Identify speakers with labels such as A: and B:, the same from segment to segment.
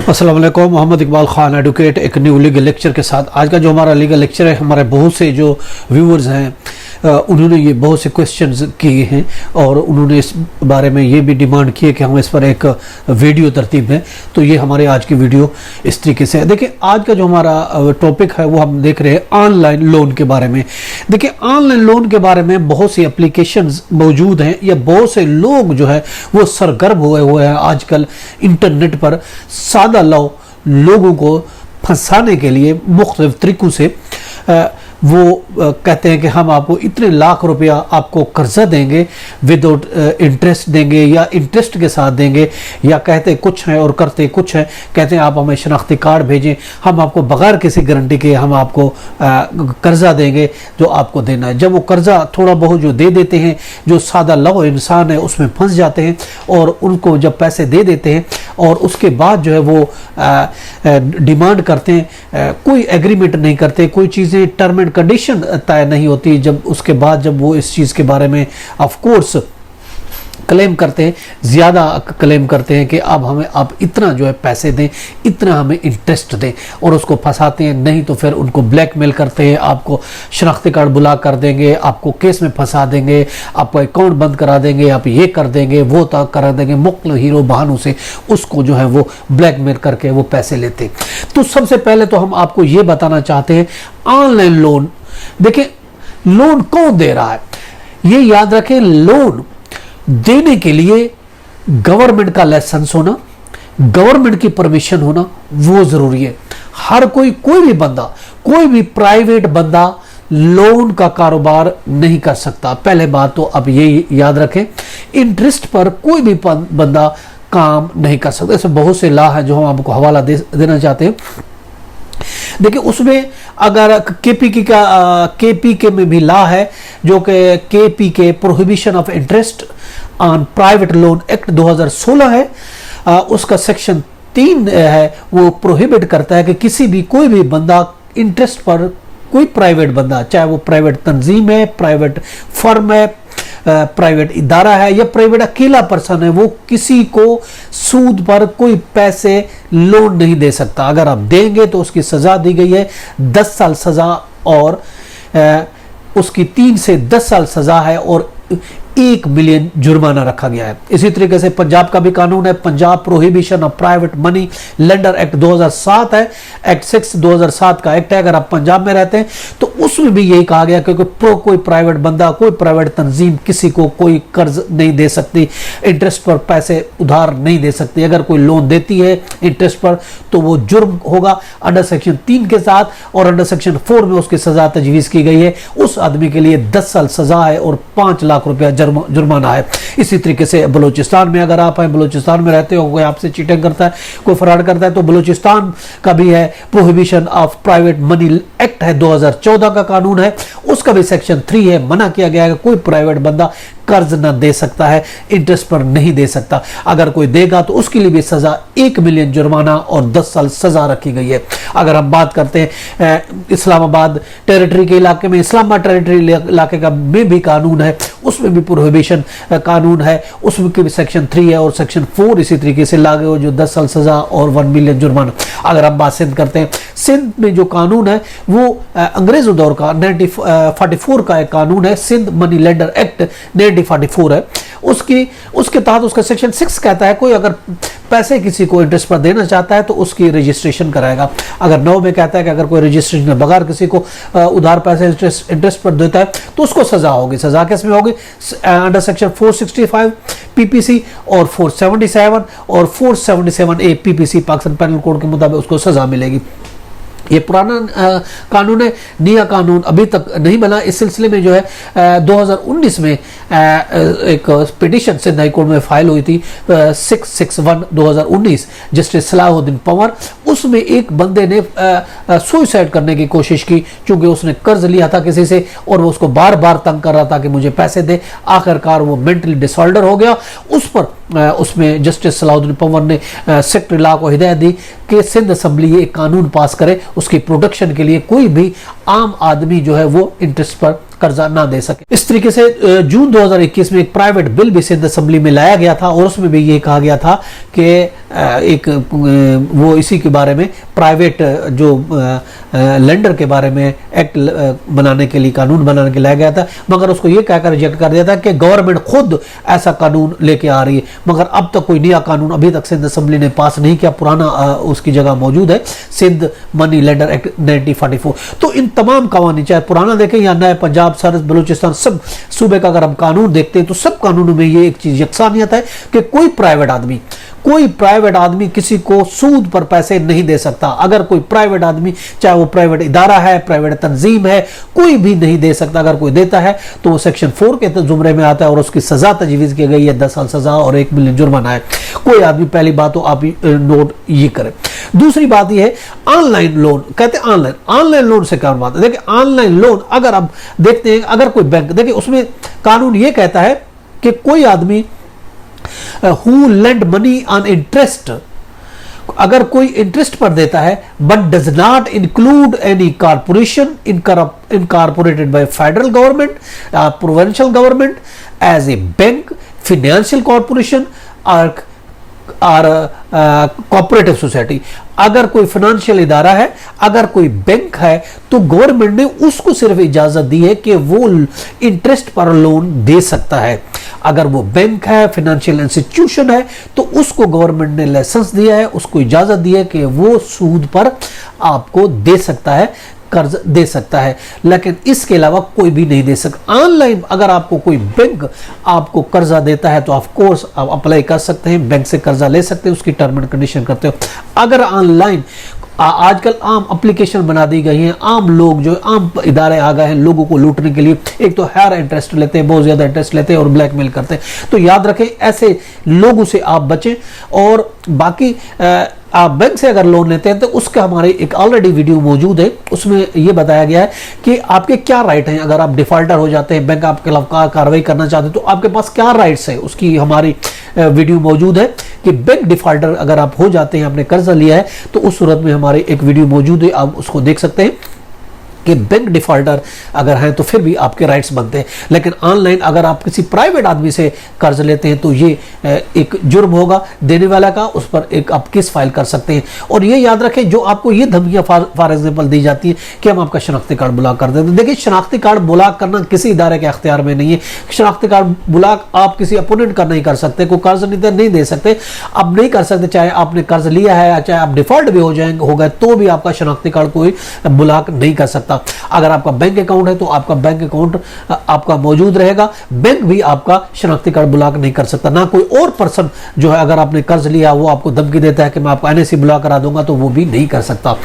A: अस्सलाम वालेकुम। मोहम्मद इकबाल खान एडवोकेट एक न्यू लीगल लेक्चर के साथ। आज का जो हमारा लीगल लेक्चर है, हमारे बहुत से जो व्यूअर्स हैं उन्होंने ये बहुत से क्वेश्चंस किए हैं और उन्होंने इस बारे में ये भी डिमांड की है कि हम इस पर एक वीडियो तरतीब में। तो ये हमारे आज की वीडियो इस तरीके से है। देखिए, आज का जो हमारा टॉपिक है वो हम देख रहे हैं ऑनलाइन लोन के बारे में। देखिए, ऑनलाइन लोन के बारे में बहुत सी एप्लीकेशंस मौजूद हैं या बहुत से लोग जो है वो सरगर्म हुए हैं आजकल इंटरनेट पर सादा लोगों को फंसाने के लिए मुख्तलिफ तरीकों से वो कहते हैं कि हम आपको इतने लाख रुपया आपको कर्जा देंगे, विदाउट इंटरेस्ट देंगे या इंटरेस्ट के साथ देंगे, या कहते कुछ हैं और करते कुछ हैं। कहते हैं आप हमें शनाख्ती कार्ड भेजें, हम आपको बगैर किसी गारंटी के हम आपको कर्जा देंगे जो आपको देना है। जब वो कर्जा थोड़ा बहुत जो दे देते हैं, जो सादा लौ इंसान है उसमें फंस जाते हैं और उनको जब पैसे दे देते हैं और उसके बाद जो है वो डिमांड करते हैं, कोई एग्रीमेंट नहीं करते, कोई चीज़ें टर्म एंड कंडीशन तय नहीं होती। जब उसके बाद जब वो इस चीज़ के बारे में ऑफ कोर्स क्लेम करते हैं, ज़्यादा क्लेम करते हैं कि अब हमें आप इतना जो है पैसे दें, इतना हमें इंटरेस्ट दें, और उसको फंसाते हैं। नहीं तो फिर उनको ब्लैकमेल करते हैं, आपको शनाख्ती कार्ड बुला कर देंगे, आपको केस में फंसा देंगे, आपका अकाउंट बंद करा देंगे, आप ये कर देंगे, वो करा देंगे। मुख्तलिफ हीरो बहानों से उसको जो है वो ब्लैकमेल करके वो पैसे लेते हैं। तो सबसे पहले तो हम आपको ये बताना चाहते हैं ऑनलाइन लोन। देखिए, लोन कौन दे रहा है ये याद रखें। लोन देने के लिए गवर्नमेंट का लाइसेंस होना, गवर्नमेंट की परमिशन होना वो जरूरी है। हर कोई भी बंदा, कोई भी प्राइवेट बंदा लोन का कारोबार नहीं कर सकता। पहले बात तो अब ये याद रखें, इंटरेस्ट पर कोई भी बंदा काम नहीं कर सकता। ऐसे बहुत से लॉ है जो हम आपको हवाला देना चाहते हैं। देखिए, उसमें अगर केपीके में भी लॉ है जो कि KPK prohibition of interest on private loan act 2016 है। उसका सेक्शन 3 है, वो प्रोहिबिट करता है कि कोई भी बंदा इंटरेस्ट पर, कोई प्राइवेट बंदा, चाहे वो प्राइवेट तंजीम है, प्राइवेट फर्म है, प्राइवेट इदारा है या प्राइवेट अकेला पर्सन है, वो किसी को सूद पर कोई पैसे लोन नहीं दे सकता। अगर आप देंगे तो उसकी सजा दी गई है 10 साल सजा, और उसकी 3 से 10 साल सजा है और 1 मिलियन जुर्माना रखा गया है। इसी तरीके से पंजाब का भी कानून है, Punjab prohibition of private money lender act 2007 है, एक्ट 6 2007 का एक्ट है। अगर आप पंजाब में रहते हैं तो उसमें भी यही कहा गया क्योंकि कोई प्राइवेट बंदा, कोई प्राइवेट तंजीम किसी को कोई कर्ज नहीं दे सकती, इंटरेस्ट पर पैसे उधार नहीं दे सकती। अगर कोई लोन देती है इंटरेस्ट पर तो वो जुर्म होगा अंडर सेक्शन 3 के साथ, और अंडर सेक्शन 4 में उसकी सजा तजवीज की गई है। उस आदमी के लिए 10 साल सजा है और 5 लाख रुपया जुर्माना है। इसी तरीके से बलूचिस्तान में अगर आप हैं, बलूचिस्तान में रहते हो, कोई आपसे चीटिंग करता है, कोई फ्रॉड करता है, तो बलूचिस्तान का भी है prohibition of private money act है, 2014 का कानून है। उसका भी सेक्शन 3 है, मना किया गया है कि कोई प्राइवेट बंदा कर्ज ना दे सकता है, इंटरेस्ट पर नहीं दे सकता। अगर कोई देगा तो उसके लिए भी सजा 1 मिलियन जुर्माना और 10 साल सजा रखी गई है। अगर हम बात करते हैं इस्लामाबाद टेरिटरी के इलाके में, इस्लामाबाद टेरिटरी इलाके का में भी कानून है, उसमें भी प्रोहिबिशन कानून है, उसमें भी सेक्शन 3 है और सेक्शन 4 इसी तरीके से लागू हो, जो 10 साल सजा और 1 मिलियन जुर्माना। अगर हम बात सिंध करते हैं, सिंध में जो कानून है वो अंग्रेजों दौर का 1944 का एक कानून है, सिंध मनी लेंडर एक्ट 1944 है। उसके तहत उसका सेक्शन 6 कहता है कोई अगर पैसे किसी को इंटरेस्ट पर देना चाहता है तो उसकी रजिस्ट्रेशन कराएगा। अगर 9 में कहता है कि अगर कोई रजिस्ट्रेशन बगैर किसी को उधार पैसे इंटरेस्ट पर देता है तो उसको सजा होगी। सजा किस में होगी? अंडर सेक्शन 465 पीपीसी और 477 और 477A PPC Pakistan panel code के मुताबिक उसको सजा मिलेगी। ये पुराना कानून है, नया कानून अभी तक नहीं बना। इस सिलसिले में जो है 2019 में एक पिटीशन सिंध हाई कोर्ट में फाइल हुई थी 661/2019 जस्टिस सलाहुद्दीन पंवर। उसमें एक बंदे ने सुसाइड करने की कोशिश की क्योंकि उसने कर्ज लिया था किसी से और वो उसको बार बार तंग कर रहा था कि मुझे पैसे दे। आखिरकार वो मेंटली डिसऑर्डर हो गया। उसमें जस्टिस सलाहुद्दीन पंवर ने सेक्रेटरी लॉ को हिदायत दी कि सिंध असेंबली एक कानून पास करे उसकी प्रोटेक्शन के लिए, कोई भी आम आदमी जो है वो इंटरेस्ट पर कर्जा ना दे सके। इस तरीके से जून 2021 में एक प्राइवेट बिल भी सिंध असेंबली में लाया गया था और उसमें भी ये कहा गया था कि एक वो इसी के बारे में प्राइवेट जो लेंडर के बारे में एक्ट बनाने के लिए, कानून बनाने के लिए लाया गया था, मगर उसको ये कहकर रिजेक्ट कर दिया था कि गवर्नमेंट खुद ऐसा कानून लेके आ रही है। मगर अब तक कोई नया कानून अभी तक सिंध असेंबली ने पास नहीं किया, पुराना उसकी जगह मौजूद है, सिंध मनी लेंडर एक्ट 1944। तो इन तमाम कानून, चाहे पुराना देखें या नए, पंजाब, सरहद, बलूचिस्तान, सब सूबे का अगर हम कानून देखते हैं तो सब कानूनों में ये एक चीज यकसानियत है कि कोई प्राइवेट आदमी किसी को सूद पर पैसे नहीं दे सकता। अगर कोई प्राइवेट आदमी, चाहे वो प्राइवेट इदारा है, प्राइवेट तंजीम है, कोई भी नहीं दे सकता। अगर कोई देता है तो वो सेक्शन 4 के जुमरे में आता है और उसकी सजा तजवीज़ की गई है 10 साल सजा और 1 मिलियन जुर्माना है। कोई आदमी, पहली बात तो आप नोट ये करें। दूसरी बात ये है ऑनलाइन लोन, कहते हैं ऑनलाइन लोन से क्या बात है। देखिए ऑनलाइन लोन अगर आप देखते हैं, अगर कोई बैंक, देखिए उसमें कानून ये कहता है कि कोई आदमी who lend money on interest, अगर कोई इंटरेस्ट पर देता है but does not include any corporation incorporated by federal government, provincial government, as a bank, financial corporation और कोऑपरेटिव सोसाइटी। अगर कोई फाइनेंशियल इदारा है, अगर कोई बैंक है, तो गवर्नमेंट ने उसको सिर्फ इजाजत दी है कि वो इंटरेस्ट पर लोन दे सकता है। अगर वो बैंक है, फाइनेंशियल इंस्टीट्यूशन है, तो उसको गवर्नमेंट ने लाइसेंस दिया है, उसको इजाजत दी है कि वो सूद पर आपको दे सकता है, कर्ज दे सकता है, लेकिन इसके अलावा कोई भी नहीं दे सकता। ऑनलाइन अगर आपको कोई बैंक आपको कर्जा देता है तो ऑफ कोर्स आप अप्लाई कर सकते हैं, बैंक से कर्जा ले सकते हैं, उसकी टर्म एंड कंडीशन करते हो। अगर ऑनलाइन आजकल आम एप्लीकेशन बना दी गई हैं, आम लोग जो आम इदारे आ गए हैं लोगों को लूटने के लिए, एक तो हायर इंटरेस्ट लेते हैं, बहुत ज्यादा इंटरेस्ट लेते हैं और ब्लैकमेल करते हैं। तो याद रखें ऐसे लोगों से आप बचें। और बाकी आप बैंक से अगर लोन लेते हैं तो उसका हमारे एक ऑलरेडी वीडियो मौजूद है, उसमें यह बताया गया है कि आपके क्या राइट हैं। अगर आप डिफॉल्टर हो जाते हैं, बैंक आपके खिलाफ कार्रवाई करना चाहते हैं, तो आपके पास क्या राइट्स है, उसकी हमारी वीडियो मौजूद है कि बैंक डिफॉल्टर अगर आप हो जाते हैं, आपने कर्जा लिया है, तो उस सूरत में हमारी एक वीडियो मौजूद है, आप उसको देख सकते हैं कि बैंक डिफॉल्टर अगर हैं तो फिर भी आपके राइट्स बनते हैं। लेकिन ऑनलाइन अगर आप किसी प्राइवेट आदमी से कर्ज लेते हैं तो ये एक जुर्म होगा देने वाला का, उस पर एक आप केस फाइल कर सकते हैं। और ये याद रखें, जो आपको ये धमकियां फॉर एग्जांपल दी जाती है कि हम आपका शनाख्ती कार्ड ब्लॉक कर देते हैं। देखिए शनाख्ती कार्ड ब्लॉक करना किसी इदारे के अख्तियार में नहीं है। शनाख्ती कार्ड ब्लॉक आप किसी अपोनेंट का नहीं कर सकते, कोई कर्ज नहीं दे सकते, आप नहीं कर सकते, चाहे आपने कर्ज लिया है, चाहे आप डिफॉल्ट भी हो गए तो भी आपका शनाख्ती कार्ड कोई ब्लॉक नहीं कर सकता। अगर आपका बैंक अकाउंट है तो आपका बैंक अकाउंट आपका मौजूद रहेगा, बैंक भी आपका शनाख्ती कार्ड ब्लॉक नहीं कर सकता। ना कोई और पर्सन जो है, अगर आपने कर्ज लिया वो आपको धमकी देता है कि मैं आपको एनएसी ब्लॉक करा दूंगा, तो वो भी नहीं कर सकता।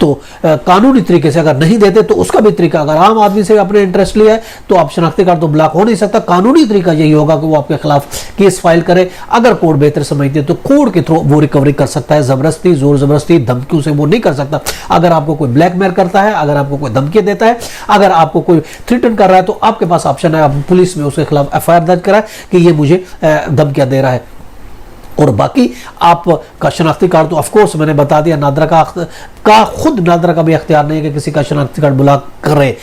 A: तो कानूनी तरीके से अगर नहीं देते तो उसका भी तरीका, अगर आम आदमी से आपने इंटरेस्ट लिया है तो आप शनाख्ती कार्ड तो ब्लॉक हो नहीं सकता। कानूनी तरीका यही होगा कि वो आपके खिलाफ केस फाइल करे। अगर कोर्ट बेहतर समझती है तो कोर्ट के थ्रू वो रिकवरी कर सकता है। जबरदस्ती, जोर जबरदस्ती, धमकियों से वो नहीं कर सकता। अगर आपको कोई ब्लैकमेल करता है, अगर आपको कोई धमकी देता है, अगर आपको कोई थ्रेटन कर रहा है, तो आपके पास ऑप्शन है, आप पुलिस में उसके खिलाफ एफआईआर दर्ज कराएं कि ये मुझे धमकियां दे रहा है। और बाकी आपका शनाख्ती कार्ड तो ऑफकोर्स मैंने बता दिया, नादरा का खुद नादरा का भी अख्तियार नहीं है कि किसी का शनाख्ती कार्ड ब्लॉक करे।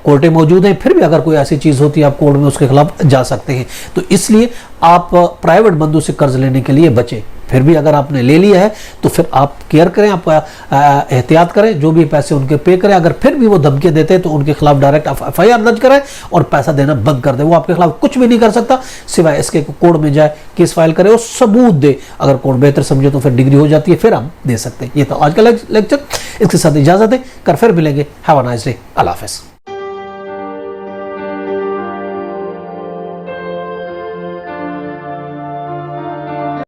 A: कोर्टें मौजूद हैं, फिर भी अगर कोई ऐसी चीज होती है आप कोर्ट में उसके खिलाफ जा सकते हैं। तो इसलिए आप प्राइवेट बंदों से कर्ज लेने के लिए बचें। फिर भी अगर आपने ले लिया है तो फिर आप केयर करें, आप एहतियात करें, जो भी पैसे उनके पे करें। अगर फिर भी वो धमकी देते हैं तो उनके खिलाफ डायरेक्ट एफआईआर दर्ज कराएं और पैसा देना बंद कर दे। वो आपके खिलाफ कुछ भी नहीं कर सकता सिवाय इसके कोर्ट में जाए, केस फाइल करे और सबूत दे। अगर कोर्ट बेहतर समझे तो फिर डिग्री हो जाती है, फिर हम दे सकते हैं। ये तो आज का लेक्चर, इसके साथ इजाजत है, कर फिर मिलेंगे। हैव अ नाइस डे, अल्लाह हाफ़िज़।